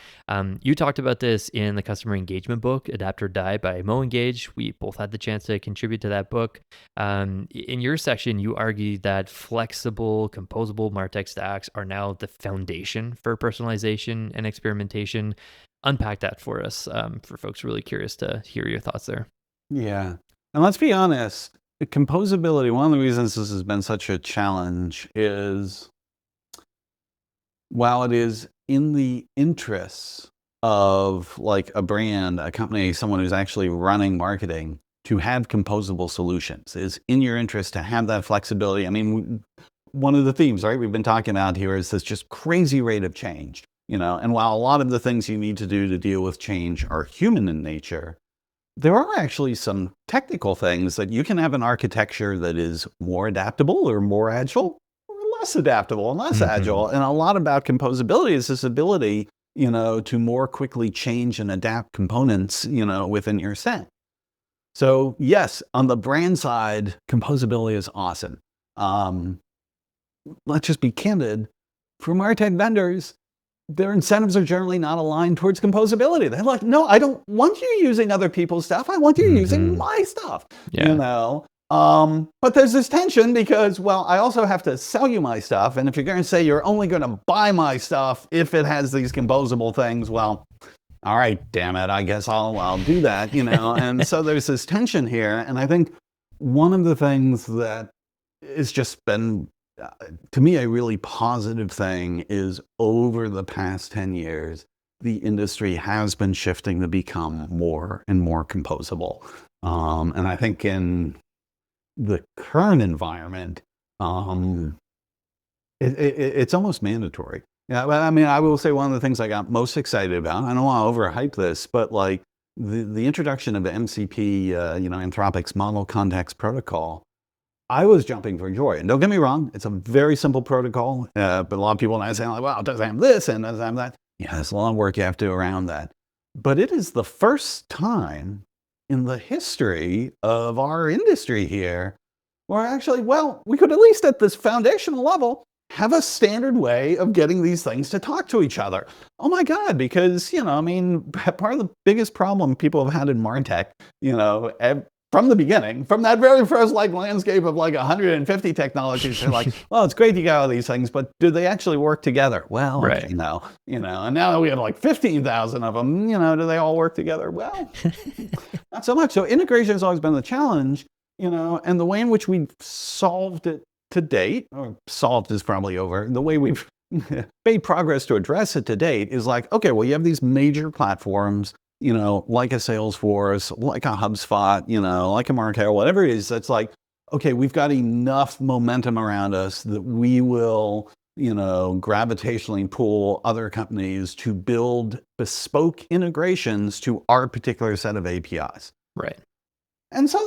You talked about this in the customer engagement book, Adapt or Die by Mo Engage. We both had the chance to contribute to that book. In your section, you argued that flexible, composable Martech stacks are now the foundation for personalization and experimentation. Unpack that for us, for folks really curious to hear your thoughts there. Yeah. And let's be honest, composability, one of the reasons this has been such a challenge is while it is in the interests of like a brand, a company, someone who's actually running marketing to have composable solutions, is in your interest to have that flexibility. I mean, one of the themes, right, we've been talking about here is this just crazy rate of change, and while a lot of the things you need to do to deal with change are human in nature, there are actually some technical things that you can have an architecture that is more adaptable or more agile, or less adaptable and less agile. And a lot about composability is this ability to more quickly change and adapt components, within your set. So yes, on the brand side, composability is awesome. Let's just be candid. For Martech vendors, their incentives are generally not aligned towards composability. They're like, no, I don't want you using other people's stuff. I want you using my stuff, But there's this tension because, well, I also have to sell you my stuff. And if you're going to say you're only going to buy my stuff if it has these composable things, well, all right, damn it, I guess I'll do that, And so there's this tension here. And I think one of the things that has just been, to me, a really positive thing is over the past 10 years, the industry has been shifting to become more and more composable. And I think in the current environment, it's almost mandatory. Yeah, well, I mean, I will say one of the things I got most excited about, I don't want to overhype this, but like the introduction of the MCP, Anthropic's Model Context Protocol, I was jumping for joy. And don't get me wrong, it's a very simple protocol, but a lot of people now saying like, well, it doesn't have this and doesn't have that. Yeah, there's a lot of work you have to do around that. But it is the first time in the history of our industry here where actually, well, we could at least at this foundational level have a standard way of getting these things to talk to each other. Oh my God, because, part of the biggest problem people have had in Martech, from the beginning, from that very first like landscape of like 150 technologies, they're like, well, it's great you got all these things, but do they actually work together? Well, Right. okay, no, and now that we have like 15,000 of them, do they all work together? Well, not so much. So integration has always been the challenge, and the way in which we've solved it to date, or solved is probably over, the way we've made progress to address it to date is like, okay, well, you have these major platforms, like a Salesforce, like a HubSpot, like a Martech, whatever it is, that's like, okay, we've got enough momentum around us that we will, gravitationally pull other companies to build bespoke integrations to our particular set of APIs. Right. And so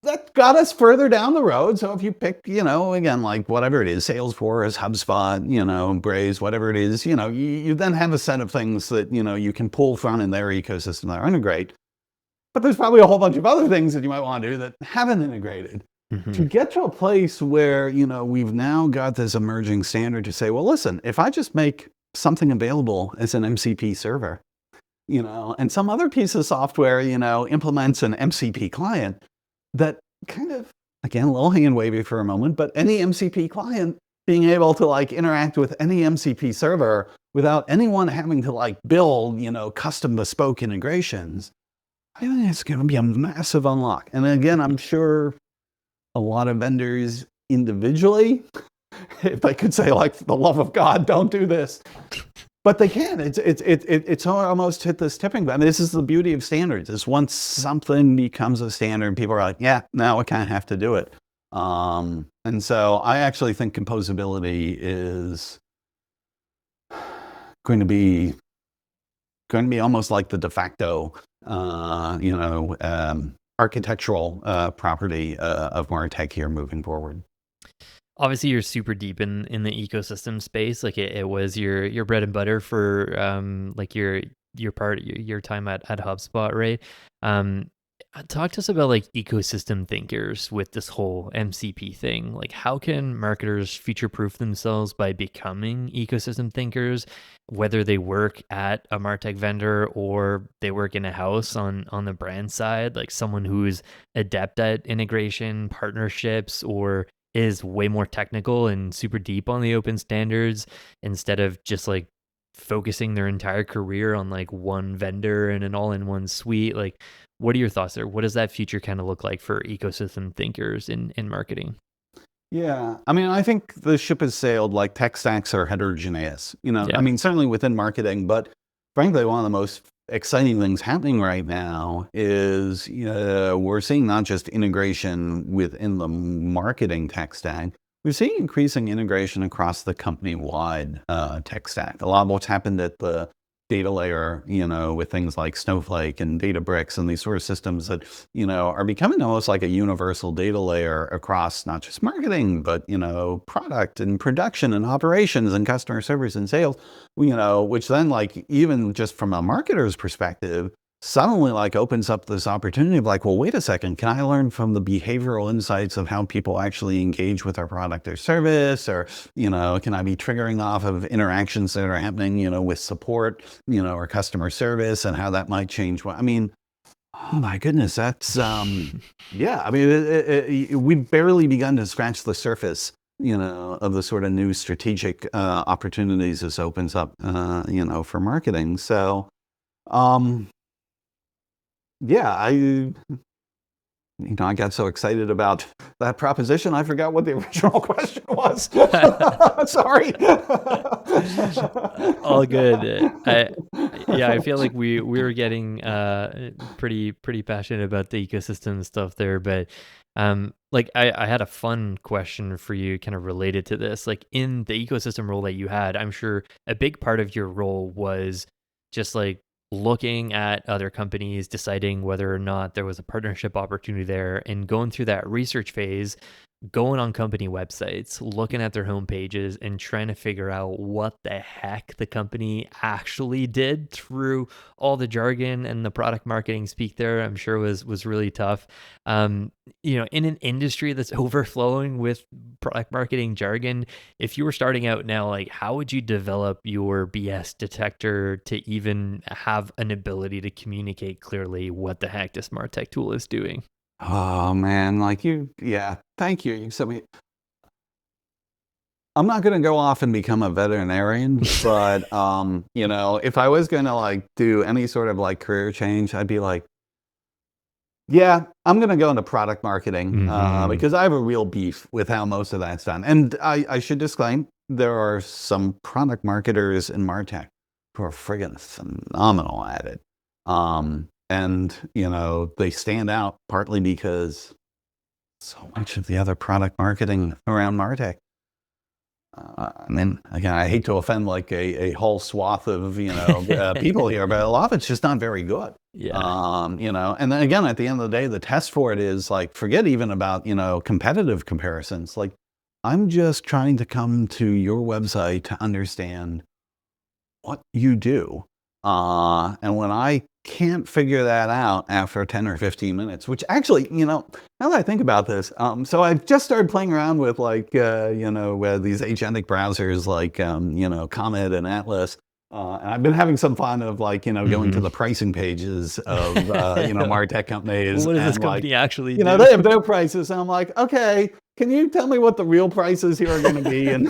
that got us further down the road. So if you pick, again, like whatever it is, Salesforce, HubSpot, Braze, whatever it is, you then have a set of things that, you can pull from in their ecosystem that are integrate. But there's probably a whole bunch of other things that you might want to do that haven't integrated. To get to a place where, we've now got this emerging standard to say, well, listen, if I just make something available as an MCP server, and some other piece of software, implements an MCP client, that kind of, again, a little hand wavy for a moment, but any MCP client being able to like interact with any MCP server without anyone having to like build, custom bespoke integrations, I think it's going to be a massive unlock. And again, I'm sure a lot of vendors individually, if they could say like, for the love of God, don't do this. But they can. It's almost hit this tipping point. I mean, this is the beauty of standards. Is once something becomes a standard, people are like, yeah, now I kind of have to do it. And so I actually think composability is going to be almost like the de facto, architectural property of Martech here moving forward. Obviously, you're super deep in the ecosystem space. Like it was your bread and butter for like your time at HubSpot, right? Talk to us about like ecosystem thinkers with this whole MCP thing. Like, how can marketers future-proof themselves by becoming ecosystem thinkers, whether they work at a Martech vendor or they work in a house on the brand side, like someone who's adept at integration, partnerships, or is way more technical and super deep on the open standards instead of just like focusing their entire career on like one vendor and an all-in-one suite. Like, what are your thoughts there? What does that future kind of look like for ecosystem thinkers in marketing? Yeah. I mean, I think the ship has sailed. Like tech stacks are heterogeneous, Yeah. I mean, certainly within marketing, but frankly, one of the most exciting things happening right now is we're seeing not just integration within the marketing tech stack, we're seeing increasing integration across the company-wide tech stack. A lot of what's happened at the data layer, with things like Snowflake and Databricks and these sort of systems that, are becoming almost like a universal data layer across not just marketing, but, product and production and operations and customer service and sales, which then like, even just from a marketer's perspective, suddenly like opens up this opportunity of like, well, wait a second, can I learn from the behavioral insights of how people actually engage with our product or service? Or, can I be triggering off of interactions that are happening, with support, or customer service and how that might change? I mean, oh my goodness, that's, yeah, I mean, we've barely begun to scratch the surface, of the sort of new strategic opportunities this opens up, for marketing. So, yeah, I got so excited about that proposition, I forgot what the original question was. Sorry. All good. I feel like we were getting pretty passionate about the ecosystem stuff there, but like I had a fun question for you kind of related to this. Like in the ecosystem role that you had, I'm sure a big part of your role was just like looking at other companies, deciding whether or not there was a partnership opportunity there, and going through that research phase, going on company websites, looking at their homepages, and trying to figure out what the heck the company actually did through all the jargon and the product marketing speak there. I'm sure was really tough. In an industry that's overflowing with product marketing jargon, if you were starting out now, like how would you develop your BS detector to even have an ability to communicate clearly what the heck this Martech tool is doing? Oh man, yeah, thank you. You sent me. I'm not gonna go off and become a veterinarian, but if I was gonna like do any sort of like career change, I'd be like, yeah, I'm gonna go into product marketing Hmm. because I have a real beef with how most of that's done. And I should disclaim there are some product marketers in Martech who are friggin' phenomenal at it. And they stand out partly because so much of the other product marketing around Martech. I mean, again, I hate to offend like a whole swath of people here, but a lot of it's just not very good. Yeah. And then again, at the end of the day, the test for it is like forget even about competitive comparisons. Like, I'm just trying to come to your website to understand what you do. And when I can't figure that out after 10 or 15 minutes, which actually, now that I think about this, so I've just started playing around with these agentic browsers like, Comet and Atlas. And I've been having some fun of going to Hmm. the pricing pages of, MarTech companies What does this and like, company actually do? they have their prices. And I'm like, okay, can you tell me what the real prices here are going to be? And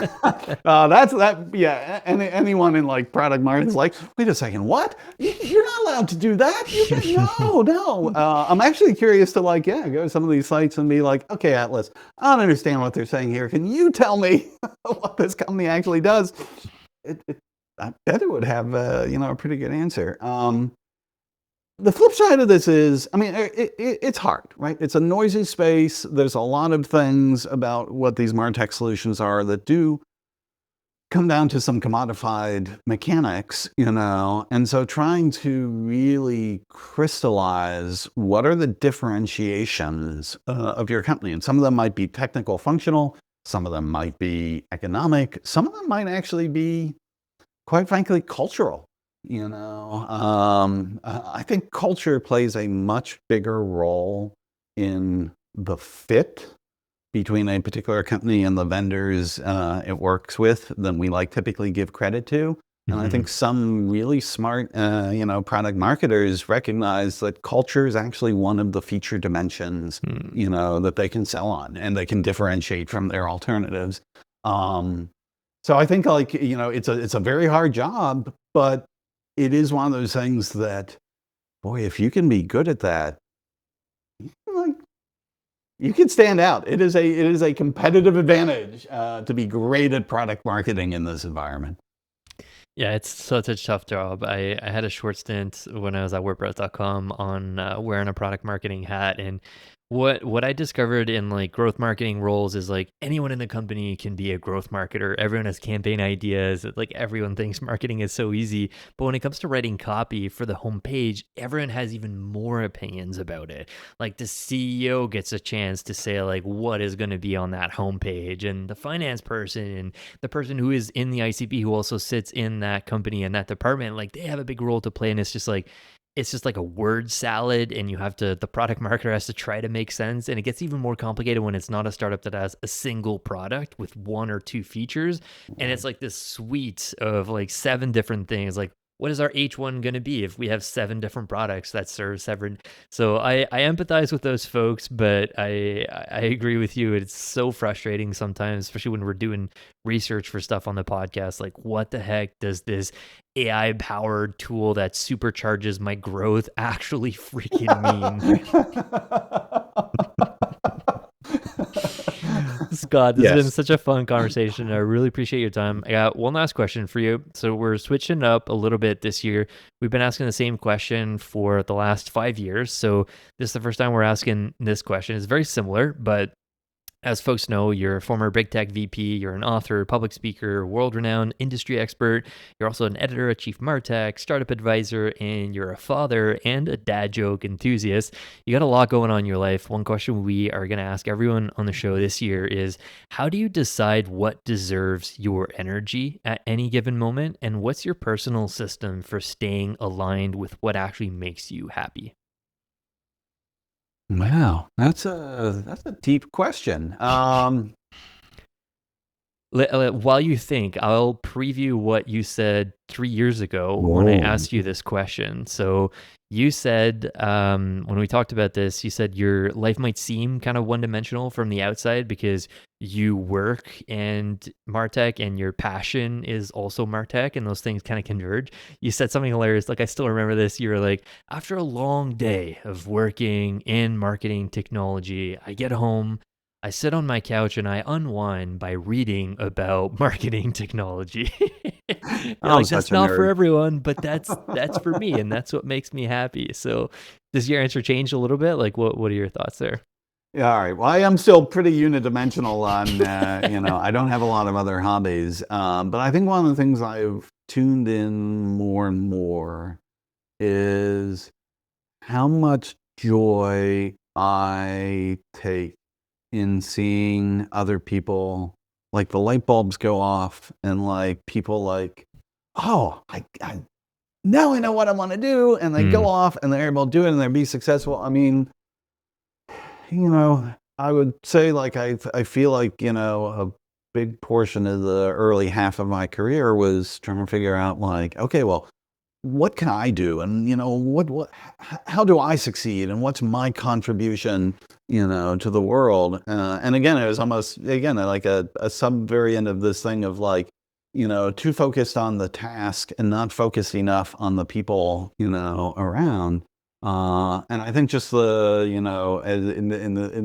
that's that. Yeah. Anyone in like product marketing is like, wait a second, what? You're not allowed to do that. You can no. I'm actually curious to like, yeah, go to some of these sites and be like, okay, Atlas, I don't understand what they're saying here. Can you tell me what this company actually does? I bet it would have, a pretty good answer. The flip side of this is, I mean, it's hard, right? It's a noisy space. There's a lot of things about what these MarTech solutions are that do come down to some commodified mechanics, and so trying to really crystallize what are the differentiations of your company. And some of them might be technical, functional, some of them might be economic, some of them might actually be, quite frankly, cultural. I think culture plays a much bigger role in the fit between a particular company and the vendors it works with than we like typically give credit to. And I Hmm. think some really smart, product marketers recognize that culture is actually one of the feature dimensions, that they can sell on and they can differentiate from their alternatives. Um, so I think it's a very hard job, but it is one of those things that, boy, if you can be good at that, like you can stand out. It is a competitive advantage to be great at product marketing in this environment. Yeah, it's such a tough job. I had a short stint when I was at WordPress.com on wearing a product marketing hat, and what I discovered in like growth marketing roles is like anyone in the company can be a growth marketer. Everyone has campaign ideas. Like everyone thinks marketing is so easy, but when it comes to writing copy for the homepage, everyone has even more opinions about it. Like the CEO gets a chance to say like what is going to be on that homepage, and the finance person, the person who is in the ICP who also sits in that company and that department, like they have a big role to play. And it's just like a word salad, and the product marketer has to try to make sense. And it gets even more complicated when it's not a startup that has a single product with one or two features. And it's like this suite of like seven different things. Like, what is our H1 going to be if we have seven different products that serve seven? So I empathize with those folks, but I agree with you. It's so frustrating sometimes, especially when we're doing research for stuff on the podcast. Like, what the heck does this AI powered tool that supercharges my growth actually freaking mean? Scott, this has been Yes. such a fun conversation. I really appreciate your time. I got one last question for you. So we're switching up a little bit this year. We've been asking the same question for the last 5 years. So this is the first time we're asking this question. It's very similar, but as folks know, you're a former big tech VP, you're an author, public speaker, world renowned industry expert. You're also an editor at Chief Martech, startup advisor, and you're a father and a dad joke enthusiast. You got a lot going on in your life. One question we are going to ask everyone on the show this year is how do you decide what deserves your energy at any given moment? And what's your personal system for staying aligned with what actually makes you happy? Wow, that's a deep question. While you think, I'll preview what you said 3 years ago when I Whoa. asked you this question. So you said, when we talked about this, you said your life might seem kind of one-dimensional from the outside because you work and Martech and your passion is also Martech, and those things kind of converge. You said something hilarious. Like, I still remember this. You were like, after a long day of working in marketing technology, I get home, I sit on my couch and I unwind by reading about marketing technology. You're I'm like, that's such a not for nerd. everyone, but that's for me, and that's what makes me happy. So does your answer change a little bit? Like, what are your thoughts there? Yeah, all right. Well, I am still pretty unidimensional on, I don't have a lot of other hobbies. But I think one of the things I've tuned in more and more is how much joy I take in seeing other people, like the light bulbs go off and like people like, oh, I now I know what I want to do. And they go Mm, off and they're able to do it and they be successful. I mean, I would say like I feel like, a big portion of the early half of my career was trying to figure out like, okay, well, what can I do? And, how do I succeed? And what's my contribution, to the world? And again, it was almost, again, like a sub variant of this thing of like, too focused on the task and not focused enough on the people, around. And I think just in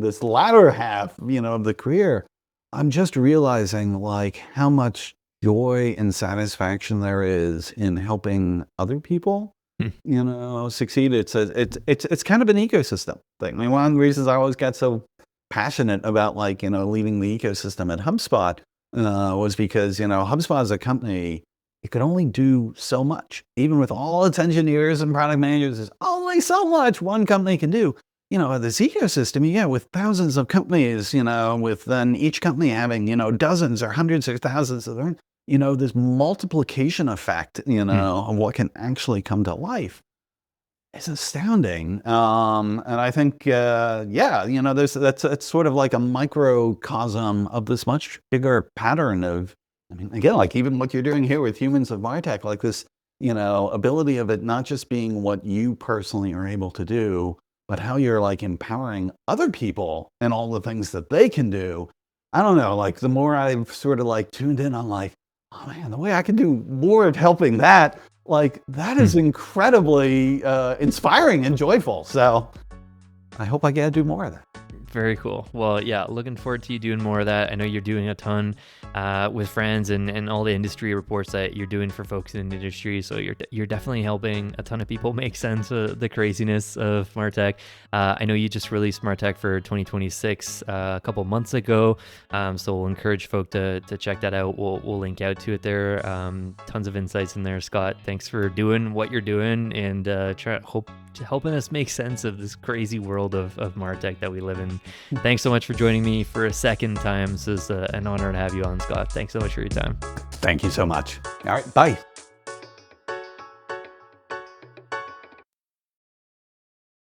this latter half, of the career, I'm just realizing like how much joy and satisfaction there is in helping other people, mm, succeed. It's kind of an ecosystem thing. I mean, one of the reasons I always got so passionate about like, leading the ecosystem at HubSpot was because, HubSpot as a company, it could only do so much. Even with all its engineers and product managers, there's only so much one company can do. This ecosystem, with thousands of companies, with then each company having, dozens or hundreds or thousands of their, this multiplication effect, mm. of what can actually come to life is astounding. And I think, that's sort of like a microcosm of this much bigger pattern of, I mean, again, like even what you're doing here with humans of Martech, like this, ability of it not just being what you personally are able to do, but how you're like empowering other people and all the things that they can do. I don't know, like the more I've sort of like tuned in on like, oh man, the way I can do more of helping that, like that is incredibly inspiring and joyful. So I hope I get to do more of that. Very cool. Well, yeah, looking forward to you doing more of that. I know you're doing a ton with friends and all the industry reports that you're doing for folks in the industry. So you're definitely helping a ton of people make sense of the craziness of Martech. I know you just released Martech for 2026 a couple months ago. So we'll encourage folk to check that out. We'll link out to it there. Tons of insights in there, Scott. Thanks for doing what you're doing and helping us make sense of this crazy world of Martech that we live in. Thanks so much for joining me for a second time. This is an honor to have you on, Scott. Thanks so much for your time. Thank you so much. All right, bye.